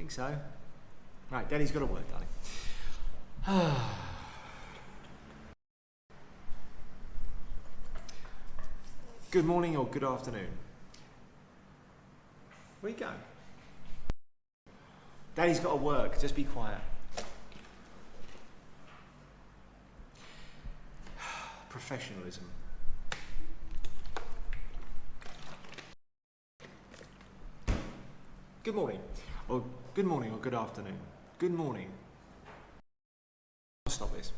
think so. Right, Daddy's got to work, darling. Good morning or good afternoon. Where you going? Daddy's got to work, just be quiet. Professionalism. Good morning, or good afternoon. Good morning. I'll stop this.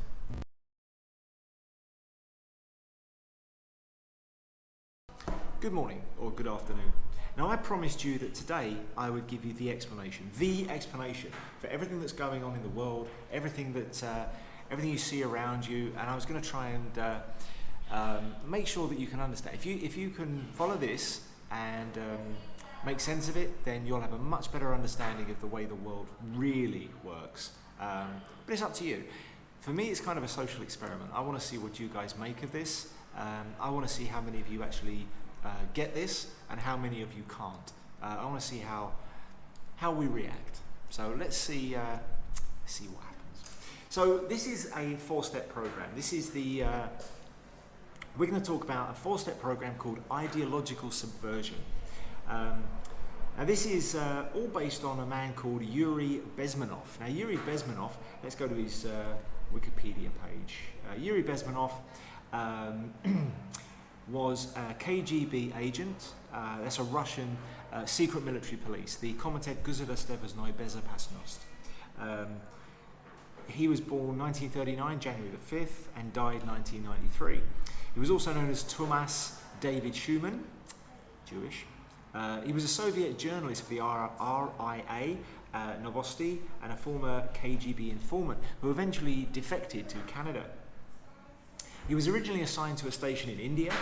Good morning, or good afternoon. Now I promised you that today I would give you the explanation for everything that's going on in the world, everything you see around you, and I was going to try and make sure that you can understand. If you can follow this and make sense of it, then you'll have a much better understanding of the way the world really works. But it's up to you. For me, it's kind of a social experiment. I want to see what you guys make of this. I want to see how many of you actually get this and how many of you can't. I want to see how we react. So let's see what happens. So this is a 4-step program. We're going to talk about a 4-step program called Ideological Subversion. Now this is all based on a man called Yuri Bezmenov. Now Yuri Bezmenov, let's go to his Wikipedia page. Yuri Bezmenov was a KGB agent. That's a Russian secret military police, the Komitet Gosударственной безопасности. He was born 1939, January the 5th, and died 1993. He was also known as Thomas David Schumann, Jewish. He was a Soviet journalist for the RIA Novosti and a former KGB informant who eventually defected to Canada. He was originally assigned to a station in India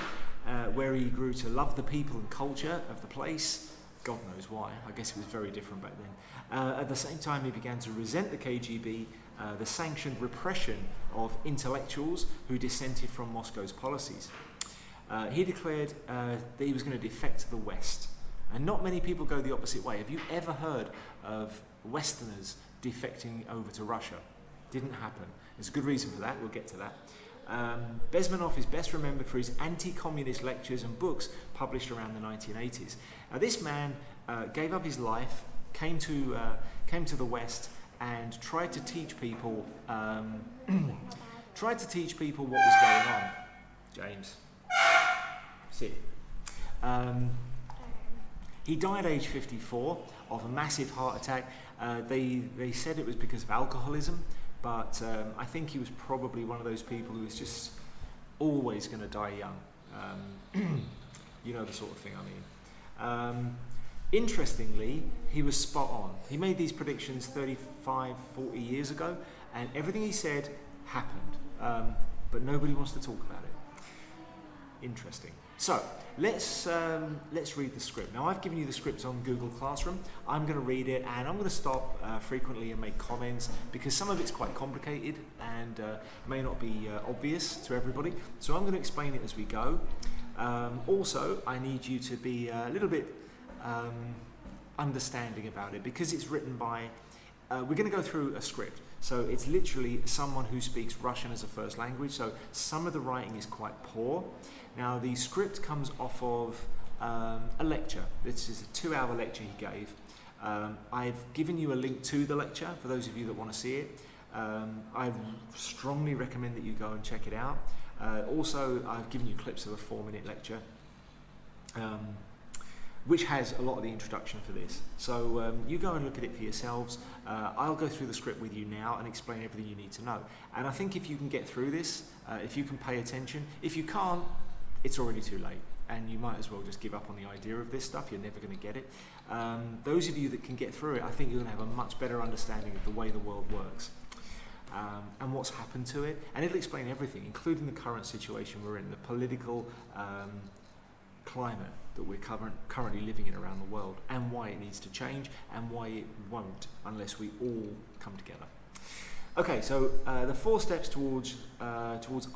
where he grew to love the people and culture of the place. God knows why. I guess it was very different back then. At the same time, he began to resent the KGB, the sanctioned repression of intellectuals who dissented from Moscow's policies. He declared that he was going to defect to the West. And not many people go the opposite way. Have you ever heard of Westerners defecting over to Russia? Didn't happen. There's a good reason for that. We'll get to that. Bezmenov is best remembered for his anti-communist lectures and books published around the 1980s. Now, this man gave up his life, came to the West, and tried to teach people what was going on. James, sit. He died age 54 of a massive heart attack. They said it was because of alcoholism. But I think he was probably one of those people who was just always going to die young. You know the sort of thing I mean. Interestingly, he was spot on. He made these predictions 35, 40 years ago, and everything he said happened. But nobody wants to talk about it. Interesting. So let's read the script. Now I've given you the script on Google Classroom. I'm going to read it and I'm going to stop frequently and make comments because some of it's quite complicated and may not be obvious to everybody. So I'm going to explain it as we go. Also, I need you to be a little bit understanding about it because it's written by. We're going to go through a script. So it's literally someone who speaks Russian as a first language. So some of the writing is quite poor. Now the script comes off of a lecture. This is a 2-hour lecture he gave. I've given you a link to the lecture for those of you that want to see it. I strongly recommend that you go and check it out. Also, I've given you clips of a 4-minute lecture, which has a lot of the introduction for this. So you go and look at it for yourselves. I'll go through the script with you now and explain everything you need to know. And I think if you can get through this, if you can pay attention, if you can't, it's already too late. And you might as well just give up on the idea of this stuff. You're never going to get it. Those of you that can get through it, I think you're going to have a much better understanding of the way the world works and what's happened to it. And it'll explain everything, including the current situation we're in, the political climate that we're currently living in around the world, and why it needs to change, and why it won't unless we all come together. Okay, so the 4 steps towards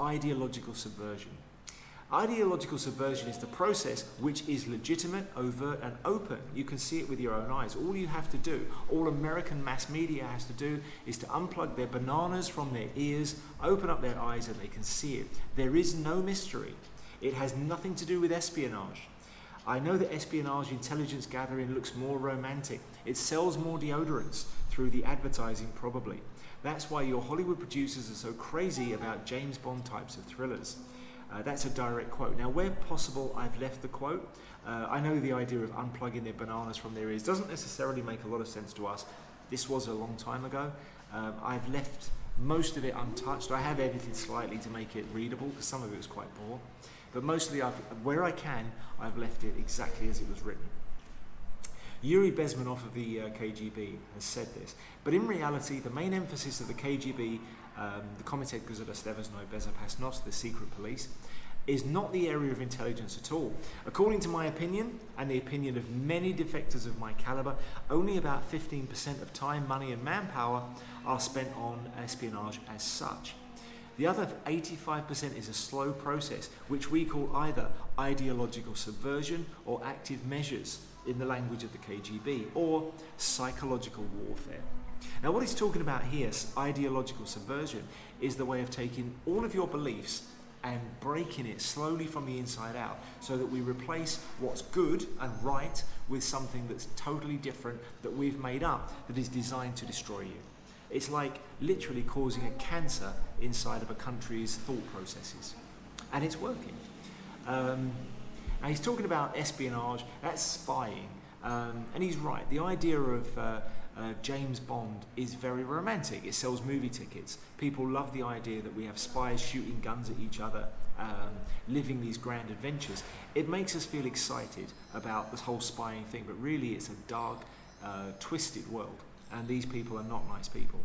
ideological subversion. Ideological subversion is the process which is legitimate, overt and open. You can see it with your own eyes. All you have to do, all American mass media has to do, is to unplug their bananas from their ears, open up their eyes and they can see it. There is no mystery. It has nothing to do with espionage. I know that espionage intelligence gathering looks more romantic. It sells more deodorants through the advertising probably. That's why your Hollywood producers are so crazy about James Bond types of thrillers. That's a direct quote. Now, where possible, I've left the quote. I know the idea of unplugging their bananas from their ears doesn't necessarily make a lot of sense to us. This was a long time ago. I've left most of it untouched. I have edited slightly to make it readable because some of it was quite poor. But mostly, where I can, I've left it exactly as it was written. Yuri Bezmenov of the KGB has said this, but in reality, the main emphasis of the KGB, the Komitet Gosdarственной Безопасности, the secret police, is not the area of intelligence at all. According to my opinion, and the opinion of many defectors of my caliber, only about 15% of time, money and manpower are spent on espionage as such. The other 85% is a slow process, which we call either ideological subversion or active measures in the language of the KGB, or psychological warfare. Now what he's talking about here, ideological subversion, is the way of taking all of your beliefs and breaking it slowly from the inside out so that we replace what's good and right with something that's totally different that we've made up that is designed to destroy you. It's like literally causing a cancer inside of a country's thought processes. And it's working. Now he's talking about espionage, that's spying. And he's right, the idea of James Bond is very romantic. It sells movie tickets. People love the idea that we have spies shooting guns at each other, living these grand adventures. It makes us feel excited about this whole spying thing, but really it's a dark, twisted world. And these people are not nice people.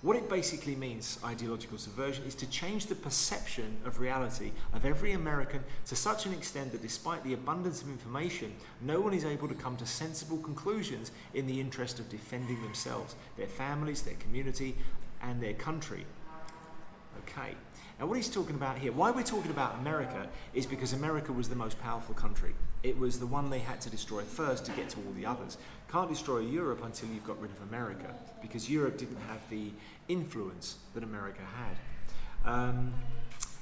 What it basically means, ideological subversion, is to change the perception of reality of every American to such an extent that despite the abundance of information, no one is able to come to sensible conclusions in the interest of defending themselves, their families, their community, and their country. Okay. Now what he's talking about here, why we're talking about America, is because America was the most powerful country. It was the one they had to destroy first to get to all the others. Can't destroy Europe until you've got rid of America, because Europe didn't have the influence that America had.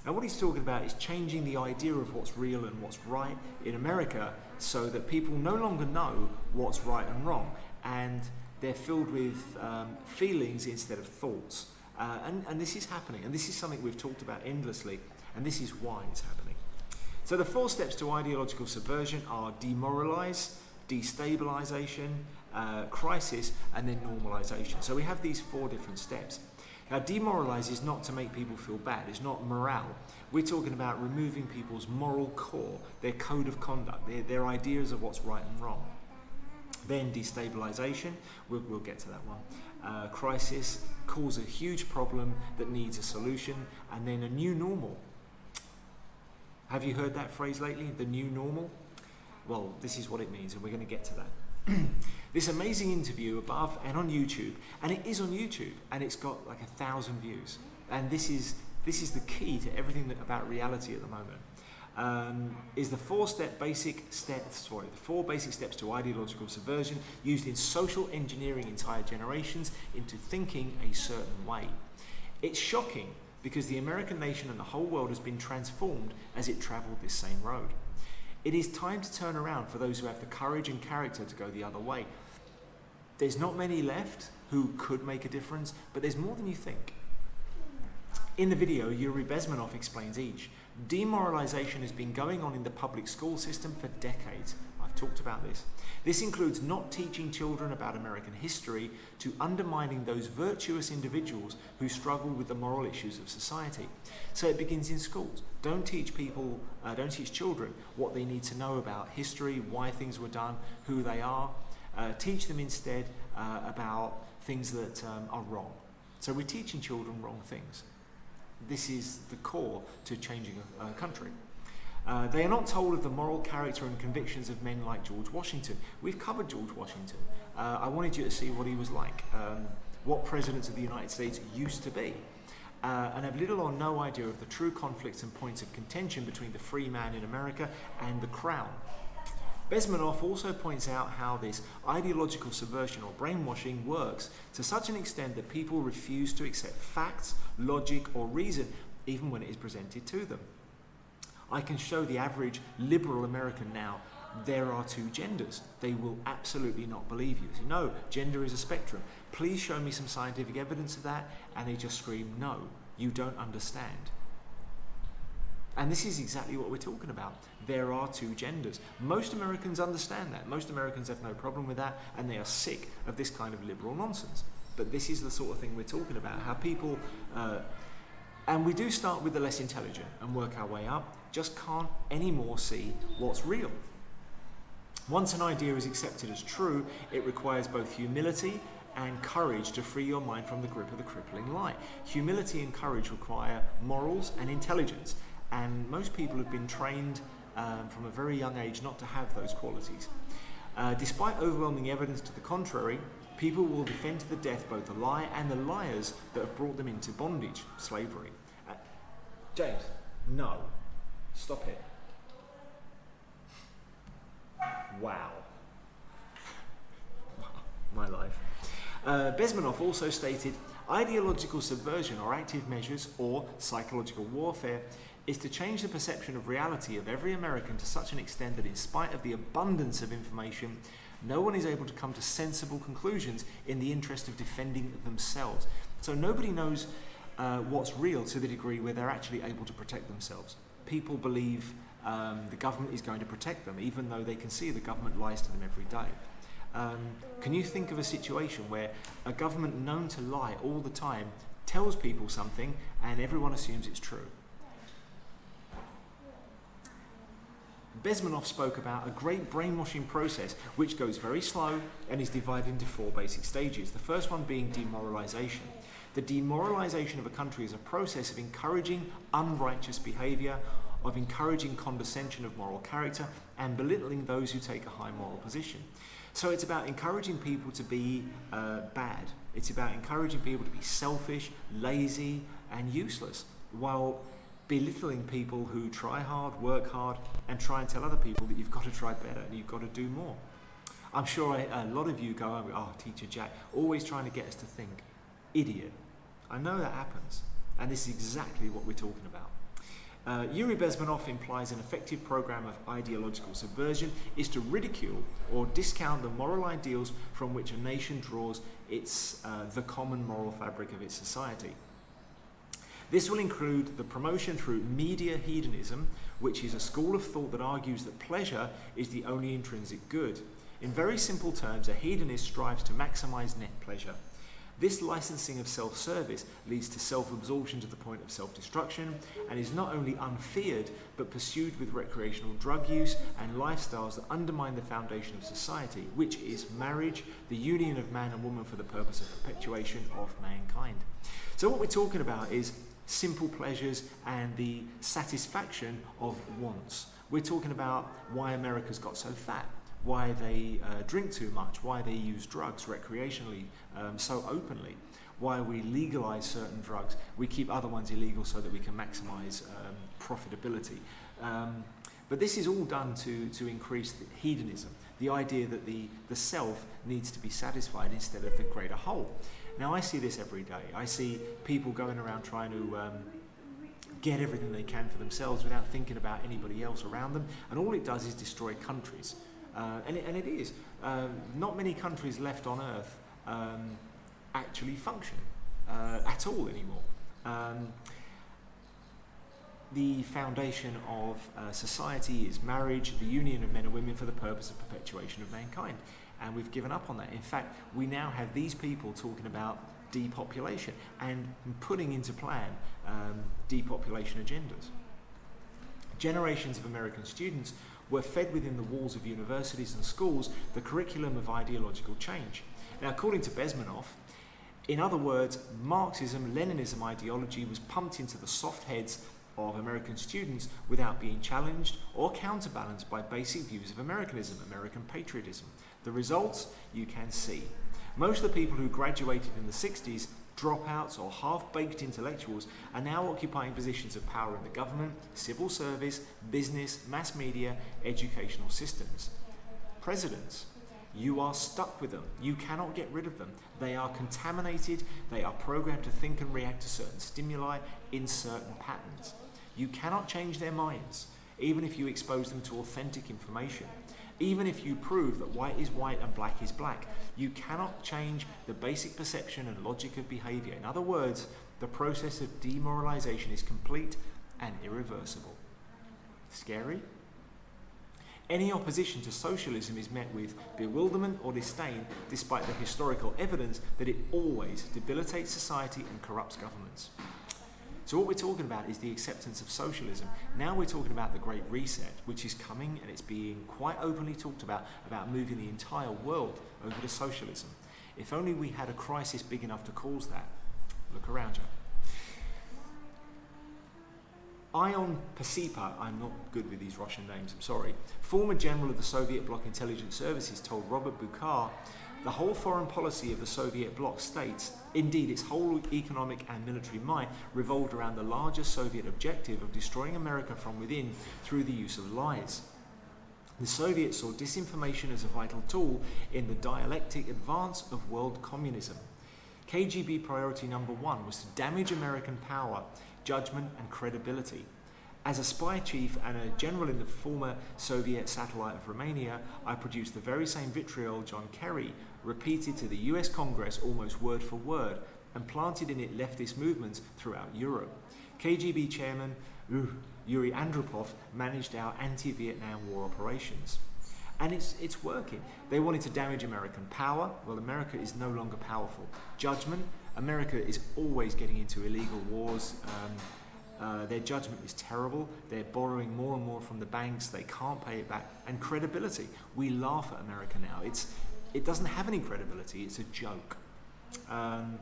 Now what he's talking about is changing the idea of what's real and what's right in America so that people no longer know what's right and wrong, and they're filled with feelings instead of thoughts. And this is happening, and this is something we've talked about endlessly, and this is why it's happening. So the 4 steps to ideological subversion are demoralize, destabilization, crisis, and then normalization. So we have these 4 different steps. Now demoralize is not to make people feel bad, it's not morale. We're talking about removing people's moral core, their code of conduct, their ideas of what's right and wrong. Then destabilization, we'll get to that one. Crisis, cause a huge problem that needs a solution, and then a new normal. Have you heard that phrase lately, the new normal? Well, this is what it means, and we're going to get to that. This amazing interview above and on YouTube, and it is on YouTube, and it's got like 1,000 views. And this is the key to everything about reality at the moment. Is the 4 basic steps to ideological subversion used in social engineering entire generations into thinking a certain way. It's shocking because the American nation and the whole world has been transformed as it travelled this same road. It is time to turn around for those who have the courage and character to go the other way. There's not many left who could make a difference, but there's more than you think. In the video, Yuri Bezmenov explains each. Demoralization has been going on in the public school system for decades. I've talked about this. This includes not teaching children about American history to undermining those virtuous individuals who struggle with the moral issues of society. So it begins in schools. Don't teach children what they need to know about history, why things were done, who they are. Teach them instead about things that are wrong. So we're teaching children wrong things. This is the core to changing a country. They are not told of the moral character and convictions of men like George Washington. We've covered George Washington. I wanted you to see what he was like, what presidents of the United States used to be. and have little or no idea of the true conflicts and points of contention between the free man in America and the crown. Bezmenov also points out how this ideological subversion or brainwashing works to such an extent that people refuse to accept facts, logic, or reason, even when it is presented to them. I can show the average liberal American now there are two genders. They will absolutely not believe you. Say, no, gender is a spectrum. Please show me some scientific evidence of that, and they just scream, no, you don't understand. And this is exactly what we're talking about. There are two genders. Most Americans understand that. Most Americans have no problem with that, and they are sick of this kind of liberal nonsense. But this is the sort of thing we're talking about, how people... and we do start with the less intelligent and work our way up, just can't anymore see what's real. Once an idea is accepted as true, it requires both humility and courage to free your mind from the grip of the crippling lie. Humility and courage require morals and intelligence, and most people have been trained from a very young age not to have those qualities. Despite overwhelming evidence to the contrary, people will defend to the death both the lie and the liars that have brought them into bondage, slavery. James, no. Stop it. Wow. My life. Bezmenov also stated, ideological subversion or active measures or psychological warfare is to change the perception of reality of every American to such an extent that in spite of the abundance of information, no one is able to come to sensible conclusions in the interest of defending themselves. So nobody knows what's real to the degree where they're actually able to protect themselves. People believe the government is going to protect them, even though they can see the government lies to them every day. Can you think of a situation where a government known to lie all the time tells people something and everyone assumes it's true? Bezmenov spoke about a great brainwashing process which goes very slow and is divided into four basic stages. The first one being demoralization. The demoralization of a country is a process of encouraging unrighteous behavior, of encouraging condescension of moral character, and belittling those who take a high moral position. So it's about encouraging people to be bad. It's about encouraging people to be selfish, lazy, and useless, while belittling people who try hard, work hard, and try and tell other people that you've got to try better and you've got to do more. I'm sure a lot of you go, oh, Teacher Jack, always trying to get us to think. Idiot. I know that happens, and this is exactly what we're talking about. Yuri Bezmenov implies an effective program of ideological subversion is to ridicule or discount the moral ideals from which a nation draws the common moral fabric of its society. This will include the promotion through media hedonism, which is a school of thought that argues that pleasure is the only intrinsic good. In very simple terms, a hedonist strives to maximize net pleasure. This licensing of self-service leads to self-absorption to the point of self-destruction and is not only unfeared but pursued with recreational drug use and lifestyles that undermine the foundation of society, which is marriage, the union of man and woman for the purpose of perpetuation of mankind. So what we're talking about is simple pleasures and the satisfaction of wants. We're talking about why America's got so fat, why they drink too much, why they use drugs recreationally so openly, why we legalize certain drugs. We keep other ones illegal so that we can maximize profitability. But this is all done to increase the hedonism, the idea that the self needs to be satisfied instead of the greater whole. Now I see this every day. I see people going around trying to get everything they can for themselves without thinking about anybody else around them, and all it does is destroy countries. And it is. Not many countries left on Earth actually function at all anymore. The foundation of society is marriage, the union of men and women for the purpose of perpetuation of mankind. And we've given up on that. In fact, we now have these people talking about depopulation and putting into plan depopulation agendas. Generations of American students were fed within the walls of universities and schools the curriculum of ideological change. Now, according to Bezmenov, in other words, Marxism, Leninism ideology was pumped into the soft heads of American students without being challenged or counterbalanced by basic views of Americanism, American patriotism. The results you can see. Most of the people who graduated in the 60s dropouts or half-baked intellectuals are now occupying positions of power in the government, civil service, business, mass media, educational systems. Presidents, you are stuck with them. You cannot get rid of them. They are contaminated. They are programmed to think and react to certain stimuli in certain patterns. You cannot change their minds, even if you expose them to authentic information. Even if you prove that white is white and black is black, you cannot change the basic perception and logic of behavior. In other words, the process of demoralization is complete and irreversible. Scary? Any opposition to socialism is met with bewilderment or disdain, despite the historical evidence that it always debilitates society and corrupts governments. So what we're talking about is the acceptance of socialism. Now we're talking about the Great Reset, which is coming, and it's being quite openly talked about moving the entire world over to socialism. If only we had a crisis big enough to cause that. Look around you. Ion Pacepa, I'm not good with these Russian names, I'm sorry, former general of the Soviet bloc intelligence services, told Robert Buchar the whole foreign policy of the Soviet bloc states, indeed its whole economic and military might, revolved around the larger Soviet objective of destroying America from within through the use of lies. The Soviets saw disinformation as a vital tool in the dialectic advance of world communism. KGB priority number one was to damage American power, judgment and credibility. As a spy chief and a general in the former Soviet satellite of Romania, I produced the very same vitriol John Kerry repeated to the US Congress almost word for word and planted in it leftist movements throughout Europe. KGB chairman Yuri Andropov managed our anti-Vietnam War operations. And it's working. They wanted to damage American power. Well, America is no longer powerful. Judgment, America is always getting into illegal wars. Their judgment is terrible. They're borrowing more and more from the banks. They can't pay it back. And credibility. We laugh at America now. It doesn't have any credibility. It's a joke. And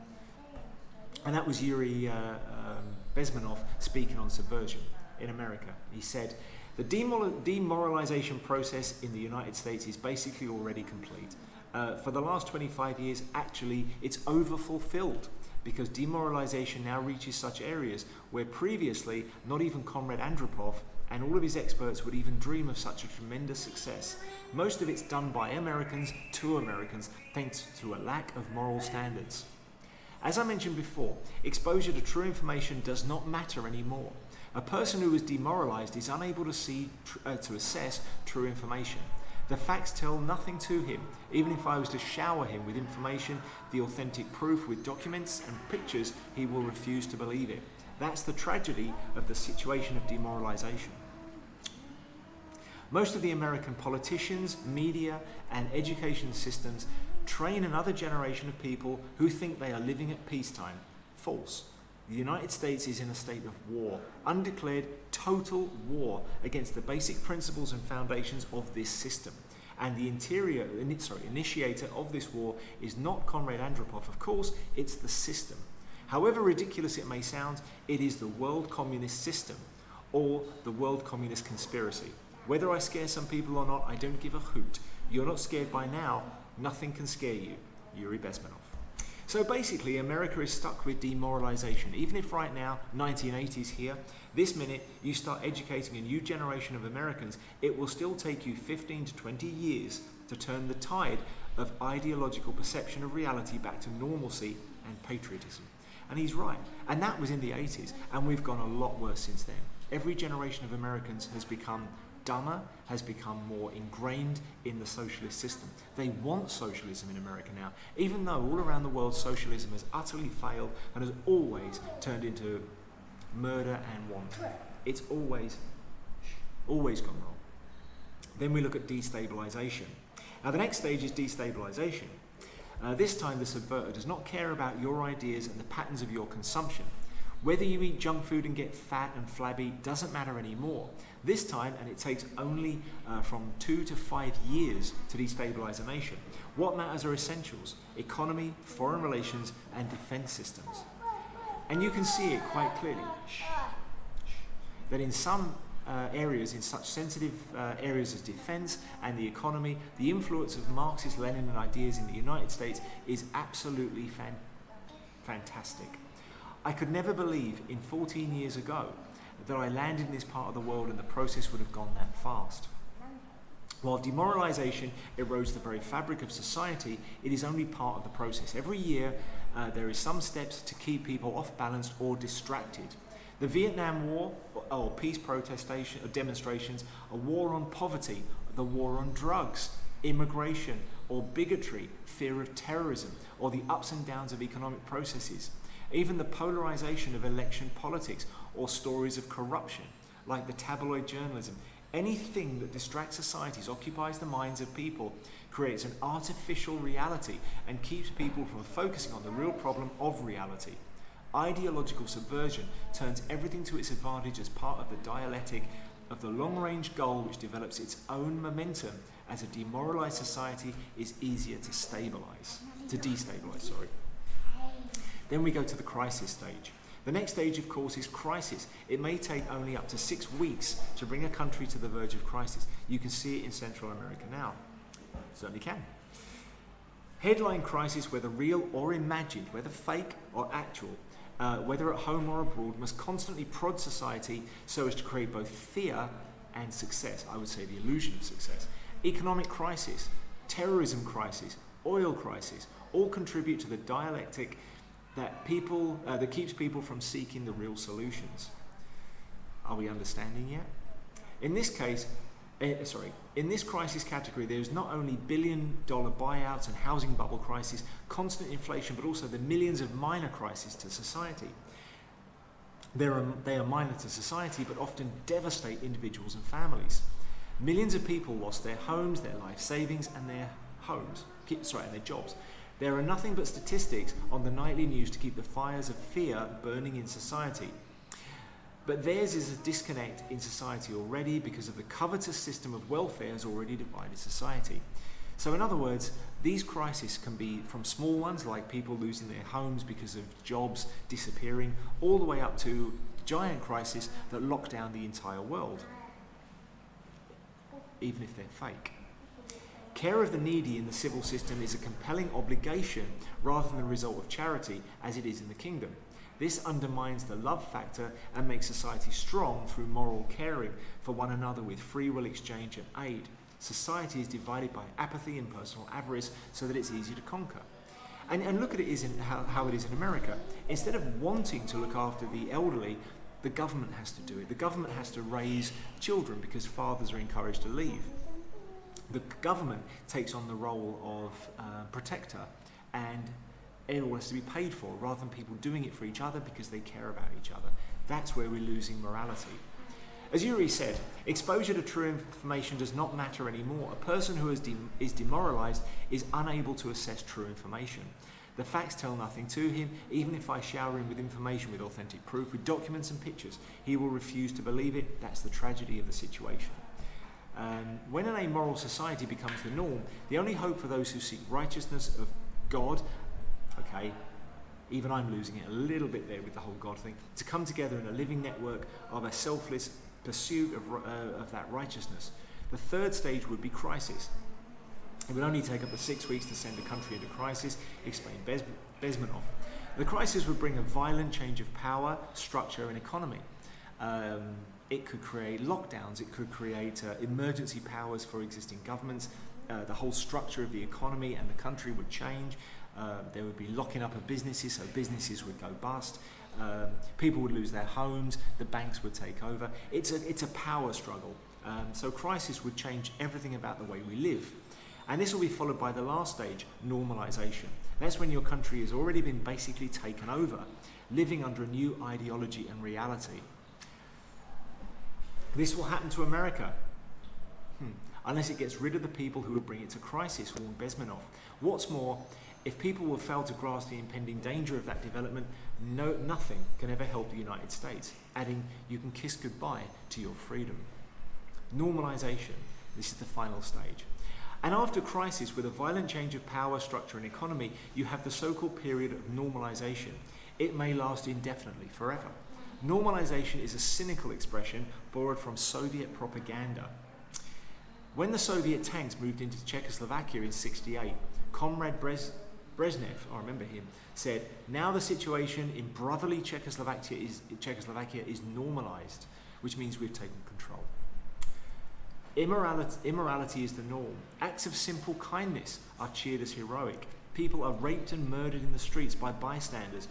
that was Yuri Bezmenov speaking on subversion in America. He said, the demoralization process in the United States is basically already complete. For the last 25 years, actually, it's overfulfilled because demoralization now reaches such areas where previously not even Comrade Andropov and all of his experts would even dream of such a tremendous success. Most of it's done by Americans to Americans thanks to a lack of moral standards. As I mentioned before, exposure to true information does not matter anymore. A person who is demoralized is unable to assess true information. The facts tell nothing to him. Even if I was to shower him with information, the authentic proof with documents and pictures, he will refuse to believe it. That's the tragedy of the situation of demoralization. Most of the American politicians, media, and education systems train another generation of people who think they are living at peacetime. False. The United States is in a state of war, undeclared total war against the basic principles and foundations of this system. And the initiator of this war is not Comrade Andropov, of course, it's the system. However ridiculous it may sound, it is the world communist system or the world communist conspiracy. Whether I scare some people or not, I don't give a hoot. You're not scared by now, nothing can scare you. Yuri Bezmenov. So basically, America is stuck with demoralization. Even if right now, 1980s here, this minute, you start educating a new generation of Americans, it will still take you 15 to 20 years to turn the tide of ideological perception of reality back to normalcy and patriotism. And he's right. And that was in the 80s, and we've gone a lot worse since then. Every generation of Americans has become dumber, has become more ingrained in the socialist system. They want socialism in America now, even though all around the world socialism has utterly failed and has always turned into murder and want. It's always gone wrong. Then we look at destabilization. Now the next stage is destabilization. This time the subverter does not care about your ideas and the patterns of your consumption. Whether you eat junk food and get fat and flabby doesn't matter anymore. This time, and it takes only from 2 to 5 years to destabilize a nation, what matters are essentials: economy, foreign relations, and defense systems. And you can see it quite clearly that in some areas, in such sensitive areas as defense and the economy, the influence of Marxist Lenin ideas in the United States is absolutely Fantastic. I could never believe in 14 years ago that I landed in this part of the world and the process would have gone that fast. While demoralization erodes the very fabric of society, it is only part of the process. Every year, there is some steps to keep people off balance or distracted. The Vietnam War, or peace protestation or demonstrations, a war on poverty, the war on drugs, immigration, or bigotry, fear of terrorism, or the ups and downs of economic processes. Even the polarization of election politics or stories of corruption, like the tabloid journalism. Anything that distracts societies, occupies the minds of people, creates an artificial reality and keeps people from focusing on the real problem of reality. Ideological subversion turns everything to its advantage as part of the dialectic of the long-range goal which develops its own momentum as a demoralized society is easier to destabilize. Then we go to the crisis stage. The next stage, of course, is crisis. It may take only up to 6 weeks to bring a country to the verge of crisis. You can see it in Central America now. Certainly can. Headline crisis, whether real or imagined, whether fake or actual, whether at home or abroad, must constantly prod society so as to create both fear and success. I would say the illusion of success. Economic crisis, terrorism crisis, oil crisis, all contribute to the dialectic that keeps people from seeking the real solutions. Are we understanding yet? In this crisis category, there is not only billion-dollar buyouts and housing bubble crisis, constant inflation, but also the millions of minor crises to society. They are minor to society, but often devastate individuals and families. Millions of people lost their homes, their life savings, and their jobs. There are nothing but statistics on the nightly news to keep the fires of fear burning in society. But theirs is a disconnect in society already because of the covetous system of welfare has already divided society. So in other words, these crises can be from small ones like people losing their homes because of jobs disappearing, all the way up to giant crises that lock down the entire world, even if they're fake. Care of the needy in the civil system is a compelling obligation rather than the result of charity, as it is in the kingdom. This undermines the love factor and makes society strong through moral caring for one another with free will exchange and aid. Society is divided by apathy and personal avarice so that it's easy to conquer. And look at it how it is in America. Instead of wanting to look after the elderly, the government has to do it. The government has to raise children because fathers are encouraged to leave. The government takes on the role of protector, and it all has to be paid for rather than people doing it for each other because they care about each other. That's where we're losing morality. As Yuri said, exposure to true information does not matter anymore. A person who is demoralized is unable to assess true information. The facts tell nothing to him. Even if I shower him with information with authentic proof, with documents and pictures, he will refuse to believe it. That's the tragedy of the situation. When an amoral society becomes the norm, the only hope for those who seek righteousness of God, okay, even I'm losing it a little bit there with the whole God thing, to come together in a living network of a selfless pursuit of that righteousness. The third stage would be crisis. It would only take up to 6 weeks to send a country into crisis, explained Bezmenov. The crisis would bring a violent change of power, structure and economy. It could create lockdowns, it could create emergency powers for existing governments. The whole structure of the economy and the country would change. There would be locking up of businesses, so businesses would go bust. People would lose their homes, the banks would take over. It's a power struggle. So crisis would change everything about the way we live. And this will be followed by the last stage, normalization. That's when your country has already been basically taken over, living under a new ideology and reality. This will happen to America, unless it gets rid of the people who will bring it to crisis, warned Bezmenov. What's more, if people will fail to grasp the impending danger of that development, nothing can ever help the United States, adding, you can kiss goodbye to your freedom. Normalization, this is the final stage. And after crisis, with a violent change of power, structure and economy, you have the so-called period of normalization. It may last indefinitely, forever. Normalization is a cynical expression borrowed from Soviet propaganda. When the Soviet tanks moved into Czechoslovakia in '68, Comrade Brezhnev, I remember him, said, "Now the situation in brotherly Czechoslovakia is normalized, which means we've taken control. Immorality is the norm. Acts of simple kindness are cheered as heroic. People are raped and murdered in the streets by bystanders,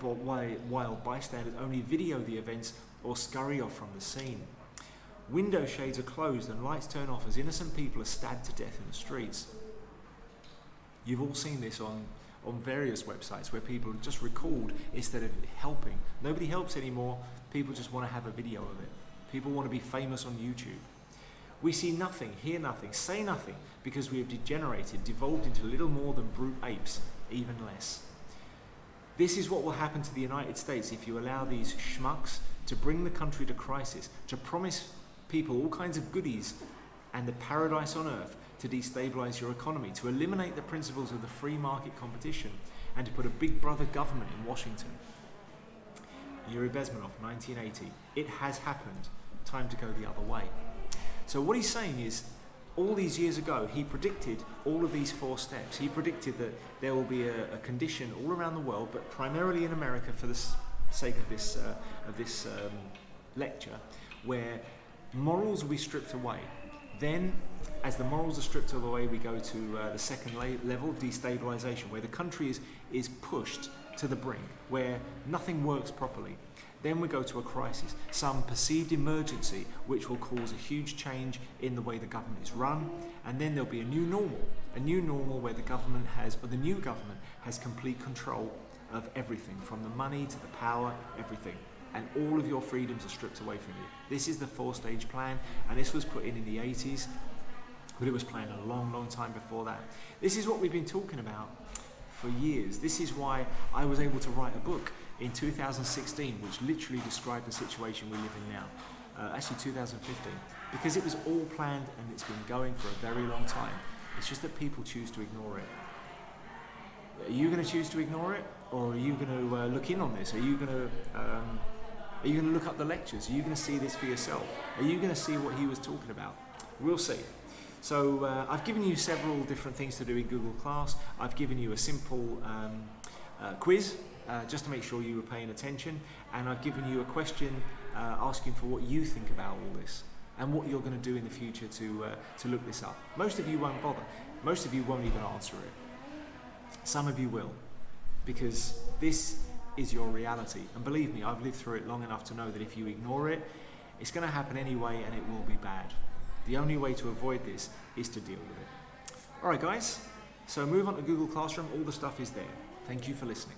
while bystanders only video the events or scurry off from the scene. Window shades are closed and lights turn off as innocent people are stabbed to death in the streets." You've all seen this on various websites where people just record instead of helping. Nobody helps anymore. People just want to have a video of it. People want to be famous on YouTube. We see nothing, hear nothing, say nothing, because we have degenerated, devolved into little more than brute apes, even less. This is what will happen to the United States if you allow these schmucks to bring the country to crisis, to promise people all kinds of goodies and the paradise on earth, to destabilize your economy, to eliminate the principles of the free market competition, and to put a big brother government in Washington. Yuri Bezmenov, 1980. It has happened. Time to go the other way. So what he's saying is, all these years ago, he predicted all of these 4 steps. He predicted that there will be a condition all around the world, but primarily in America for the sake of this lecture, where morals will be stripped away. Then, as the morals are stripped away, we go to the second level, destabilization, where the country is pushed to the brink, where nothing works properly. Then we go to a crisis, some perceived emergency, which will cause a huge change in the way the government is run, and then there'll be a new normal where the new government has complete control of everything, from the money to the power, everything. And all of your freedoms are stripped away from you. This is the 4-stage plan, and this was put in the 80s, but it was planned a long, long time before that. This is what we've been talking about for years. This is why I was able to write a book in 2016, which literally described the situation we live in now. Actually 2015, because it was all planned and it's been going for a very long time. It's just that people choose to ignore it. Are you going to choose to ignore it, or are you going to look in on this? Are you going to look up the lectures? Are you going to see this for yourself? Are you going to see what he was talking about? We'll see. So I've given you several different things to do in Google Class. I've given you a simple quiz just to make sure you were paying attention, and I've given you a question asking for what you think about all this and what you're going to do in the future to look this up. Most of you won't bother. Most of you won't even answer it. Some of you will, because this is your reality. And believe me, I've lived through it long enough to know that if you ignore it, it's going to happen anyway, and it will be bad. The only way to avoid this is to deal with it. All right, guys. So move on to Google Classroom. All the stuff is there. Thank you for listening.